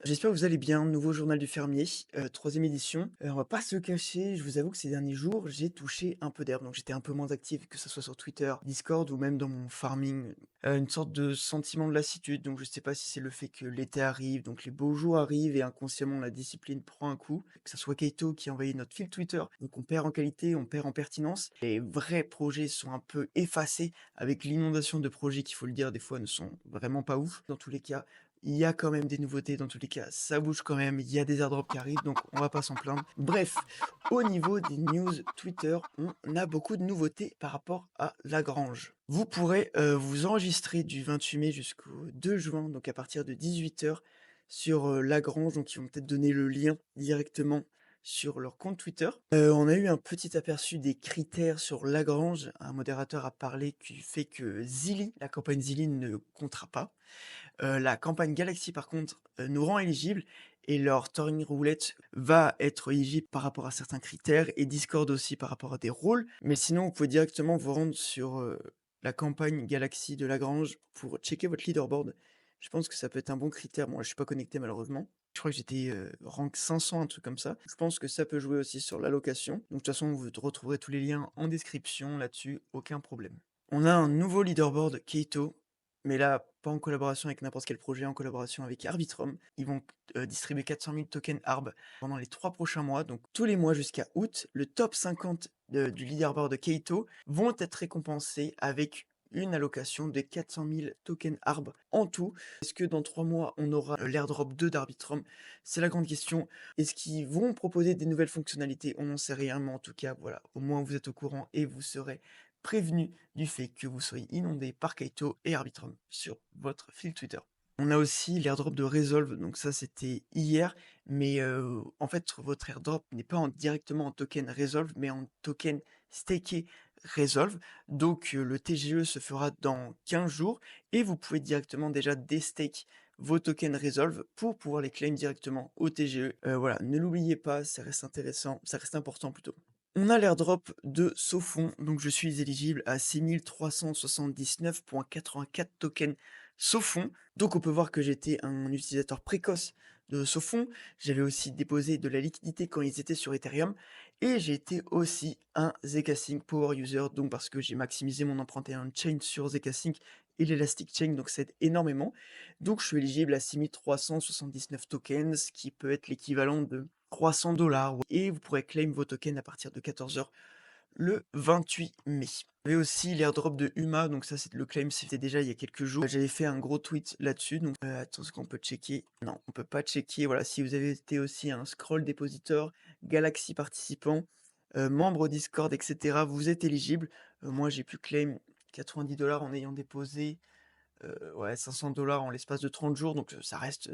J'espère que vous allez bien. Nouveau journal du fermier, 3e édition. On va pas se le cacher, je vous avoue que ces derniers jours, j'ai touché un peu d'herbe, donc j'étais un peu moins actif, que ce soit sur Twitter, Discord ou même dans mon farming. Une sorte de sentiment de lassitude, donc je sais pas si c'est le fait que l'été arrive, donc les beaux jours arrivent et inconsciemment la discipline prend un coup. Que ça soit Keito qui a envoyé notre fil Twitter, donc on perd en qualité, on perd en pertinence. Les vrais projets sont un peu effacés avec l'inondation de projets qui, faut le dire, des fois ne sont vraiment pas ouf. Dans tous les cas, il y a quand même des nouveautés dans tous les cas, ça bouge quand même, il y a des airdrops qui arrivent, donc on va pas s'en plaindre. Bref, au niveau des news Twitter, on a beaucoup de nouveautés par rapport à Lagrange. Vous pourrez vous enregistrer du 28 mai jusqu'au 2 juin, donc à partir de 18 h sur Lagrange, donc ils vont peut-être donner le lien directement sur leur compte Twitter. On a eu un petit aperçu des critères sur Lagrange. Un modérateur a parlé qui fait que Zilli, la campagne Zilli ne comptera pas. La campagne Galaxy par contre, nous rend éligibles et leur Turing Roulette va être éligible par rapport à certains critères et Discord aussi par rapport à des rôles. Mais sinon, vous pouvez directement vous rendre sur, la campagne Galaxy de Lagrange pour checker votre leaderboard. Je pense que ça peut être un bon critère. Moi, je suis pas connecté malheureusement. Je crois que j'étais, rank 500, un truc comme ça. Je pense que ça peut jouer aussi sur l'allocation. Donc de toute façon, vous retrouverez tous les liens en description là-dessus, aucun problème. On a un nouveau leaderboard Keito, mais là, pas en collaboration avec n'importe quel projet, en collaboration avec Arbitrum. Ils vont distribuer 400 000 tokens ARB pendant les 3 prochains mois, donc tous les mois jusqu'à août. Le top 50 du leaderboard de Keito vont être récompensés avec une allocation de 400 000 tokens ARB en tout. Est-ce que dans 3 mois, on aura l'airdrop 2 d'Arbitrum? C'est la grande question. Est-ce qu'ils vont proposer des nouvelles fonctionnalités? On n'en sait rien, mais en tout cas, voilà, au moins vous êtes au courant et vous serez prévenu du fait que vous soyez inondé par Kaito et Arbitrum sur votre fil Twitter. On a aussi l'airdrop de Resolve, donc ça c'était hier, mais en fait votre airdrop n'est pas directement en token Resolve, mais en token staké Resolve. Donc le TGE se fera dans 15 jours et vous pouvez directement déjà destake vos tokens Resolve pour pouvoir les claim directement au TGE. Voilà, ne l'oubliez pas, ça reste intéressant, ça reste important plutôt. On a l'airdrop de Sophon, donc je suis éligible à 6379,84 tokens Sophon. Donc on peut voir que j'étais un utilisateur précoce de Sophon. J'avais aussi déposé de la liquidité quand ils étaient sur Ethereum. Et j'ai été aussi un Zkasync Power User, donc parce que j'ai maximisé mon empreinte on-chain sur Zkasync et l'Elastic Chain, donc ça aide énormément. Donc je suis éligible à 6379 tokens, ce qui peut être l'équivalent de 300 $, et vous pourrez claim vos tokens à partir de 14 h le 28 mai. Vous avez aussi l'airdrop de Huma, donc ça c'est le claim, c'était déjà il y a quelques jours. J'avais fait un gros tweet là-dessus, donc attends, est-ce qu'on peut checker? Non, on peut pas checker. Voilà, si vous avez été aussi un scroll dépositeur, Galaxy participant, membre Discord, etc., vous êtes éligible. Moi j'ai pu claim 90 $ en ayant déposé ouais, 500 $ en l'espace de 30 jours, donc ça reste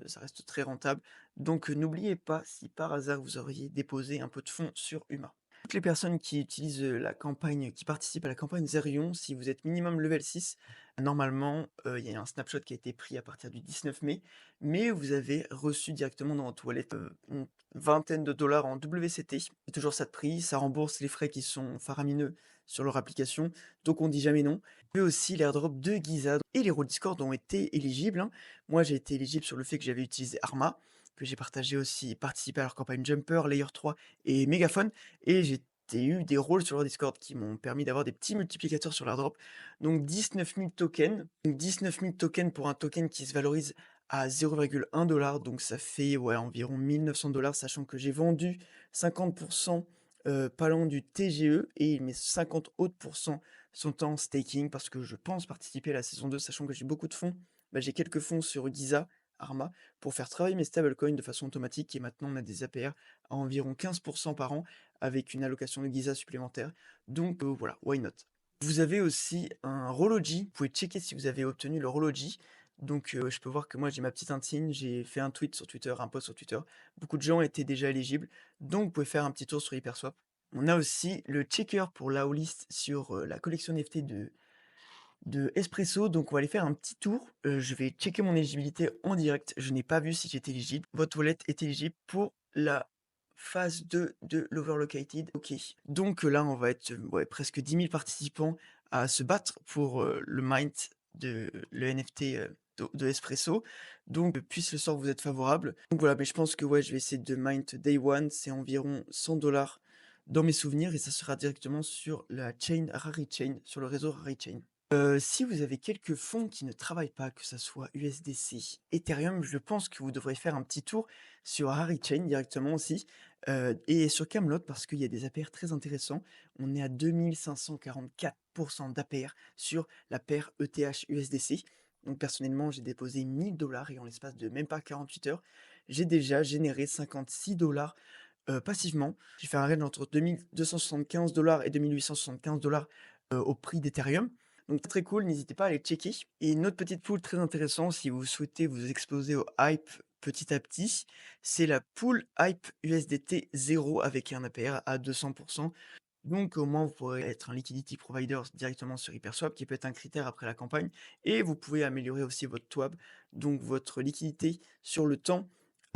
très rentable. Donc n'oubliez pas, si par hasard vous auriez déposé un peu de fonds sur Huma. Toutes les personnes qui utilisent, la campagne qui participent à la campagne Zerion, si vous êtes minimum level 6, normalement, il y a un snapshot qui a été pris à partir du 19 mai, mais vous avez reçu directement dans votre wallet, une vingtaine de dollars en WCT. C'est toujours ça de prix, ça rembourse les frais qui sont faramineux sur leur application, donc on dit jamais non. Mais aussi l'airdrop de Giza et les rôles Discord ont été éligibles, hein. Moi, j'ai été éligible sur le fait que j'avais utilisé Arma, que j'ai participé à leur campagne Jumper, Layer 3 et Megaphone, et j'ai eu des rôles sur leur Discord qui m'ont permis d'avoir des petits multiplicateurs sur l'airdrop. Donc 19 000 tokens, donc 19 000 tokens pour un token qui se valorise à 0,1 $, donc ça fait ouais, environ 1900 $, sachant que j'ai vendu 50% pas loin du TGE et mes 50 autres pourcents sont en staking parce que je pense participer à la saison 2, sachant que j'ai beaucoup de fonds. Bah, j'ai quelques fonds sur Giza, Arma, pour faire travailler mes stablecoins de façon automatique et maintenant on a des APR à environ 15% par an avec une allocation de Giza supplémentaire. Donc voilà, why not? Vous avez aussi un Rology, vous pouvez checker si vous avez obtenu le Rology. Donc je peux voir que moi j'ai ma petite insigne, j'ai fait un tweet sur Twitter, un post sur Twitter. Beaucoup de gens étaient déjà éligibles, donc vous pouvez faire un petit tour sur HyperSwap. On a aussi le checker pour la list sur la collection NFT de Espresso, donc on va aller faire un petit tour. Je vais checker mon éligibilité en direct. Je n'ai pas vu si j'étais éligible. Votre wallet est éligible pour la phase 2 de l'Overlocated. OK. Donc là, on va être ouais, presque 10 000 participants à se battre pour le mint de le NFT de Espresso, donc puisse le sort vous être favorable. Donc voilà, mais je pense que ouais, je vais essayer de mint day one, c'est environ 100 dans mes souvenirs et ça sera directement sur la chain RariChain, sur le réseau RariChain. Si vous avez quelques fonds qui ne travaillent pas, que ça soit USDC, Ethereum, je pense que vous devrez faire un petit tour sur RariChain directement aussi, et sur Camelot parce qu'il y a des APR très intéressants. On est à 2544 d'APR sur la paire ETH-USDC. Donc personnellement, j'ai déposé 1 000 et en l'espace de même pas 48 heures, j'ai déjà généré 56 passivement. J'ai fait un range entre 2 275 et 2 875 au prix d'Ethereum. Donc très cool, n'hésitez pas à aller checker. Et une autre petite pool très intéressante si vous souhaitez vous exposer au hype petit à petit, c'est la pool hype USDT 0 avec un APR à 200. Donc au moins vous pourrez être un liquidity provider directement sur HyperSwap qui peut être un critère après la campagne et vous pouvez améliorer aussi votre TWAB, donc votre liquidité sur le temps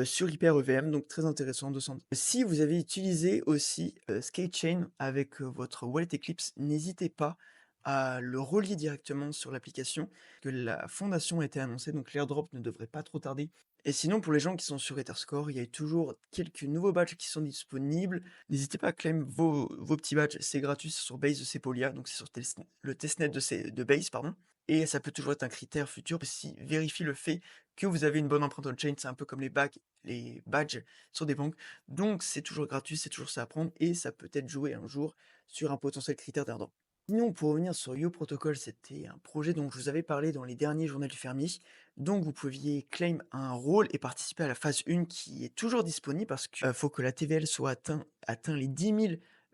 sur HyperEVM, donc très intéressant de s'en. Si vous avez utilisé aussi SkateChain avec votre wallet Eclipse, n'hésitez pas à le relier directement sur l'application, que la fondation a été annoncée, donc l'airdrop ne devrait pas trop tarder. Et sinon, pour les gens qui sont sur Etherscore, il y a toujours quelques nouveaux badges qui sont disponibles. N'hésitez pas à claim vos petits badges, c'est gratuit, c'est sur Base de Sepolia, donc c'est sur le testnet de Base, pardon. Et ça peut toujours être un critère futur, si vérifie le fait que vous avez une bonne empreinte on-chain, c'est un peu comme les badges sur des banques. Donc c'est toujours gratuit, c'est toujours ça à prendre, et ça peut être joué un jour sur un potentiel critère d'airdrop. Sinon, pour revenir sur Yo Protocol, c'était un projet dont je vous avais parlé dans les derniers journaux du fermier. Donc vous pouviez claim un rôle et participer à la phase 1 qui est toujours disponible parce qu'il faut que la TVL soit atteint les 10 000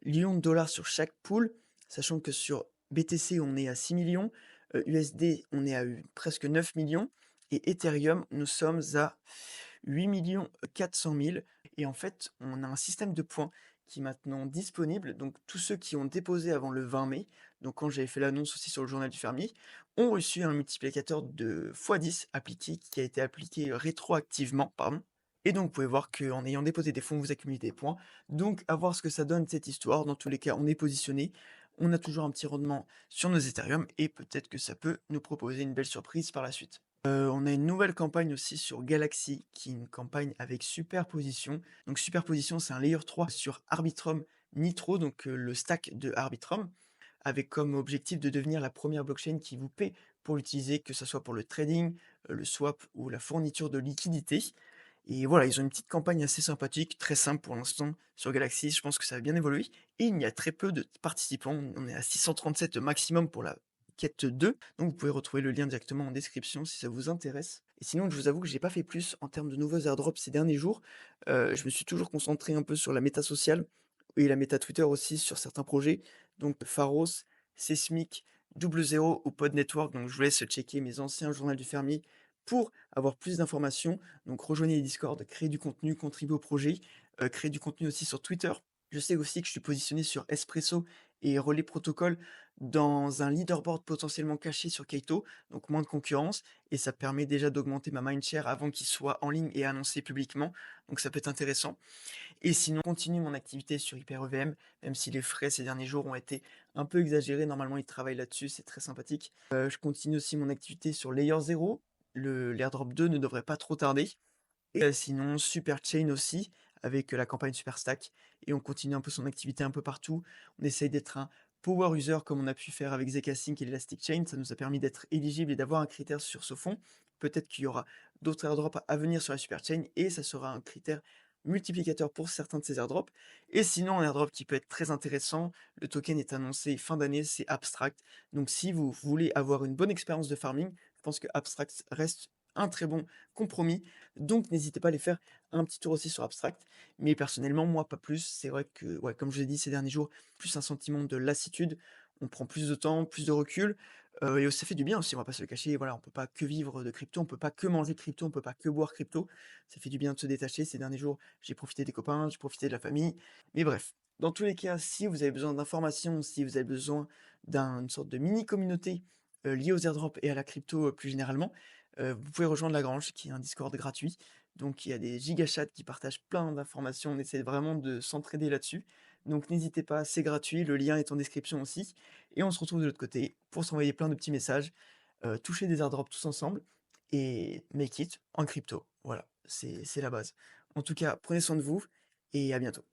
millions de dollars sur chaque pool, sachant que sur BTC on est à 6 millions, USD on est à presque 9 millions, et Ethereum nous sommes à 8 400 000. Et en fait, on a un système de points qui est maintenant disponible. Donc tous ceux qui ont déposé avant le 20 mai, donc quand j'avais fait l'annonce aussi sur le journal du fermier, ont reçu un multiplicateur de x10 appliqué, qui a été appliqué rétroactivement, pardon. Et donc vous pouvez voir qu'en ayant déposé des fonds, vous accumulez des points. Donc à voir ce que ça donne cette histoire. Dans tous les cas, on est positionné. On a toujours un petit rendement sur nos Ethereum et peut-être que ça peut nous proposer une belle surprise par la suite. On a une nouvelle campagne aussi sur Galaxy, qui est une campagne avec Superposition. Donc Superposition, c'est un layer 3 sur Arbitrum Nitro, donc le stack de Arbitrum, avec comme objectif de devenir la première blockchain qui vous paie pour l'utiliser, que ce soit pour le trading, le swap ou la fourniture de liquidités. Et voilà, ils ont une petite campagne assez sympathique, très simple pour l'instant sur Galaxy. Je pense que ça va bien évoluer. Et il y a très peu de participants. On est à 637 maximum pour la quête 2. Donc vous pouvez retrouver le lien directement en description si ça vous intéresse. Et sinon, je vous avoue que j'ai pas fait plus en termes de nouveaux airdrops ces derniers jours. Je me suis toujours concentré un peu sur la méta sociale et la méta Twitter aussi sur certains projets. Donc Pharos, Seismic, Double Zero ou Pod Network. Donc je vous laisse checker mes anciens journaux du fermier pour avoir plus d'informations. Donc rejoignez les Discord, créez du contenu, contribuez au projet, créez du contenu aussi sur Twitter. Je sais aussi que je suis positionné sur Espresso et Relais Protocol dans un leaderboard potentiellement caché sur Kaito, donc moins de concurrence, et ça permet déjà d'augmenter ma mindshare avant qu'il soit en ligne et annoncé publiquement, donc ça peut être intéressant. Et sinon, continue mon activité sur HyperEVM, même si les frais ces derniers jours ont été un peu exagérés. Normalement, ils travaillent là-dessus, c'est très sympathique. Je continue aussi mon activité sur Layer 0. L'airdrop 2 ne devrait pas trop tarder. Et sinon, Superchain aussi, avec la campagne Superstack. Et on continue un peu son activité un peu partout. On essaye d'être un power user comme on a pu faire avec ZK-Sync et l'Elastic Chain. Ça nous a permis d'être éligible et d'avoir un critère sur ce fond. Peut-être qu'il y aura d'autres airdrops à venir sur la Superchain et ça sera un critère multiplicateur pour certains de ces airdrops. Et sinon, un airdrop qui peut être très intéressant, le token est annoncé fin d'année, c'est Abstract. Donc si vous voulez avoir une bonne expérience de farming, je pense que Abstract reste un très bon compromis. Donc n'hésitez pas à aller faire un petit tour aussi sur Abstract. Mais personnellement, moi, pas plus. C'est vrai que, ouais, comme je l'ai dit ces derniers jours, plus un sentiment de lassitude. On prend plus de temps, plus de recul. Et ça fait du bien aussi, on va pas se le cacher. Voilà, on peut pas que vivre de crypto, on peut pas que manger crypto, on peut pas que boire crypto. Ça fait du bien de se détacher. Ces derniers jours, j'ai profité des copains, j'ai profité de la famille. Mais bref, dans tous les cas, si vous avez besoin d'informations, si vous avez besoin d'une sorte de mini communauté liée aux airdrops et à la crypto plus généralement, vous pouvez rejoindre La Grange, qui est un Discord gratuit. Donc il y a des gigachats qui partagent plein d'informations. On essaie vraiment de s'entraider là-dessus. Donc n'hésitez pas, c'est gratuit. Le lien est en description aussi. Et on se retrouve de l'autre côté pour s'envoyer plein de petits messages, toucher des airdrops tous ensemble. et make it en crypto. Voilà, c'est la base. En tout cas, prenez soin de vous et à bientôt.